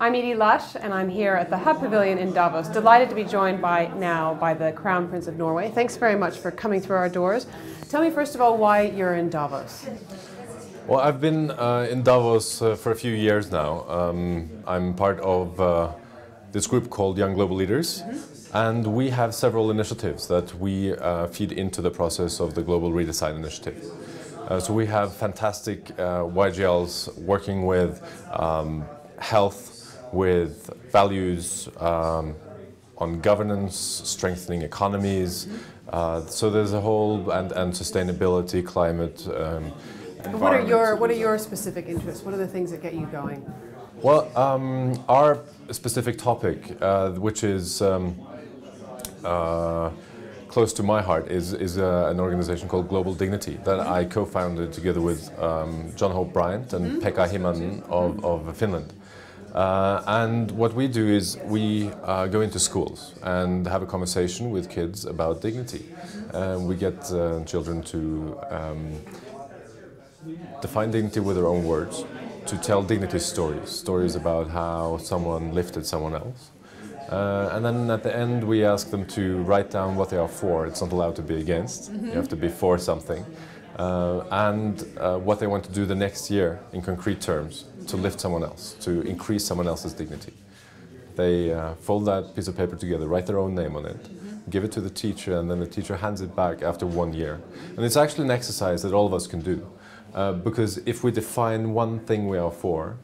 I'm Edie Lush, and I'm here at the Hub Pavilion in Davos. Delighted to be joined by the Crown Prince of Norway. Thanks very much for coming through our doors. Tell me first of all why you're in Davos. Well, I've been in Davos for a few years now. I'm part of this group called Young Global Leaders, and we have several initiatives that we feed into the process of the Global Redesign Initiative. So we have fantastic YGLs working with health, with values, on governance, strengthening economies. So there's a whole, and sustainability, climate, What are your specific interests? What are the things that get you going? Well, our specific topic, which is close to my heart, is an organization called Global Dignity that I co-founded together with John Hope Bryant and Pekka Himanen of Finland. And what we do is we go into schools and have a conversation with kids about dignity. We get children to define dignity with their own words, to tell dignity stories about how someone lifted someone else. And then at the end we ask them to write down what they are for. It's not allowed to be against, you have to be for something. And what they want to do the next year in concrete terms to lift someone else, to increase someone else's dignity. They fold that piece of paper together, write their own name on it, give it to the teacher, and then the teacher hands it back after 1 year. And it's actually an exercise that all of us can do. Because if we define one thing we are for,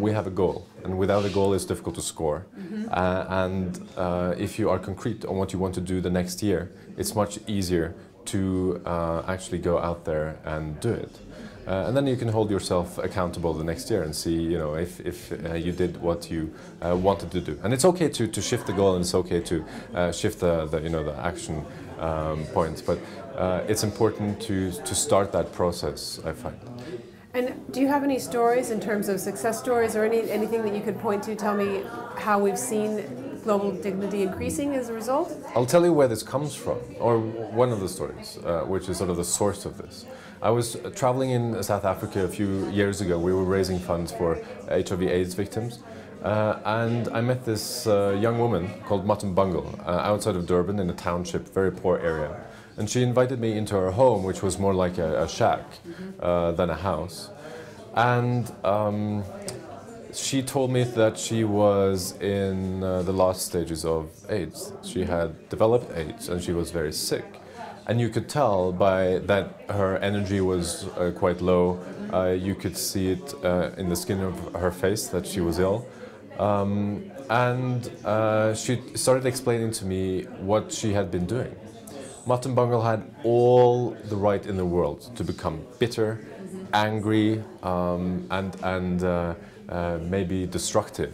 we have a goal, and without a goal it's difficult to score. And if you are concrete on what you want to do the next year, it's much easier to actually go out there and do it. And then you can hold yourself accountable the next year and see, you know, if you did what you wanted to do. And it's okay to shift the goal, and it's okay to shift the action points. But it's important to start that process, I find. And do you have any stories in terms of success stories or anything that you could point to? Tell me how we've seen global dignity increasing as a result? I'll tell you where this comes from, or one of the stories, which is sort of the source of this. I was traveling in South Africa a few years ago. We were raising funds for HIV/AIDS victims. And I met this young woman called Mutton Bungle outside of Durban in a township, very poor area. And she invited me into her home, which was more like a shack than a house. And she told me that she was in the last stages of AIDS. She had developed AIDS and she was very sick. And you could tell by that her energy was quite low. You could see it in the skin of her face that she was ill. And she started explaining to me what she had been doing. Mutton Bungle had all the right in the world to become bitter, angry, and maybe destructive.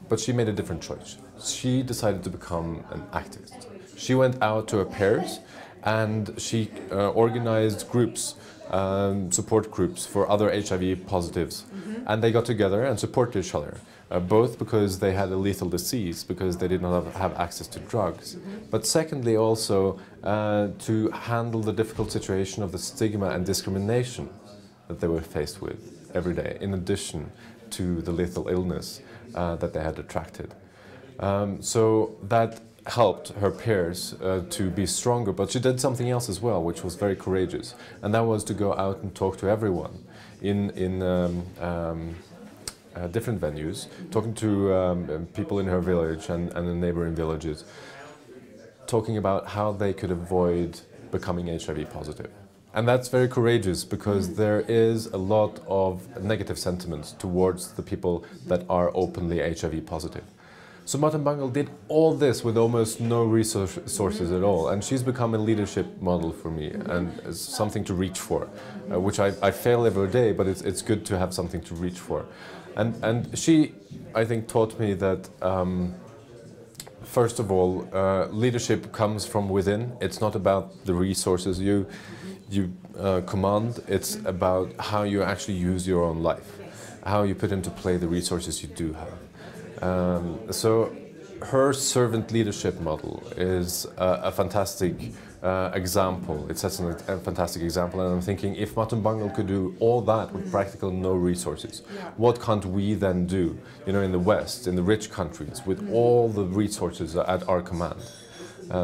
But she made a different choice. She decided to become an activist. She went out to her peers and she organized groups, support groups for other HIV positives. And they got together and supported each other. Both because they had a lethal disease, because they did not have access to drugs, but secondly also to handle the difficult situation of the stigma and discrimination that they were faced with every day, in addition to the lethal illness that they had attracted. So that helped her peers to be stronger, but she did something else as well, which was very courageous, and that was to go out and talk to everyone in different venues, talking to people in her village and the neighboring villages, talking about how they could avoid becoming HIV positive. And that's very courageous because there is a lot of negative sentiments towards the people that are openly HIV positive. So Mutton Bungle did all this with almost no resources at all, and she's become a leadership model for me and something to reach for, which I fail every day, but it's good to have something to reach for. And she, I think, taught me that first of all, leadership comes from within. It's not about the resources you command, it's about how you actually use your own life, how you put into play the resources you do have. So her servant leadership model is a fantastic example. It sets a fantastic example, and I'm thinking if Matun Bangal could do all that with practically no resources, what can't we then do, you know, in the West, in the rich countries, with all the resources at our command?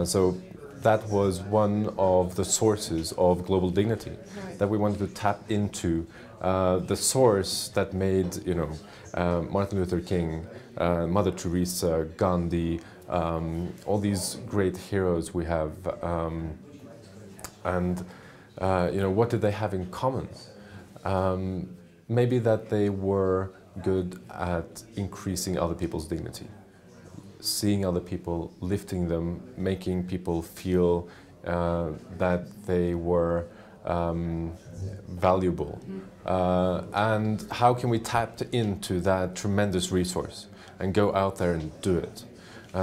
So that was one of the sources of global dignity, that we wanted to tap into the source that made, you know, Martin Luther King, Mother Teresa, Gandhi, all these great heroes we have, and you know, what did they have in common? Maybe that they were good at increasing other people's dignity, seeing other people, lifting them, making people feel that they were valuable. And how can we tap into that tremendous resource and go out there and do it?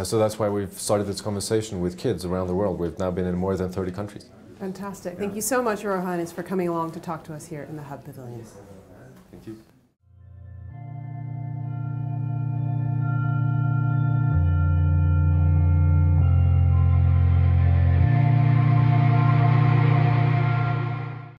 So that's why we've started this conversation with kids around the world. We've now been in more than 30 countries. Fantastic. Thank you so much, Your Highness, for coming along to talk to us here in the Hub Pavilion. Thank you.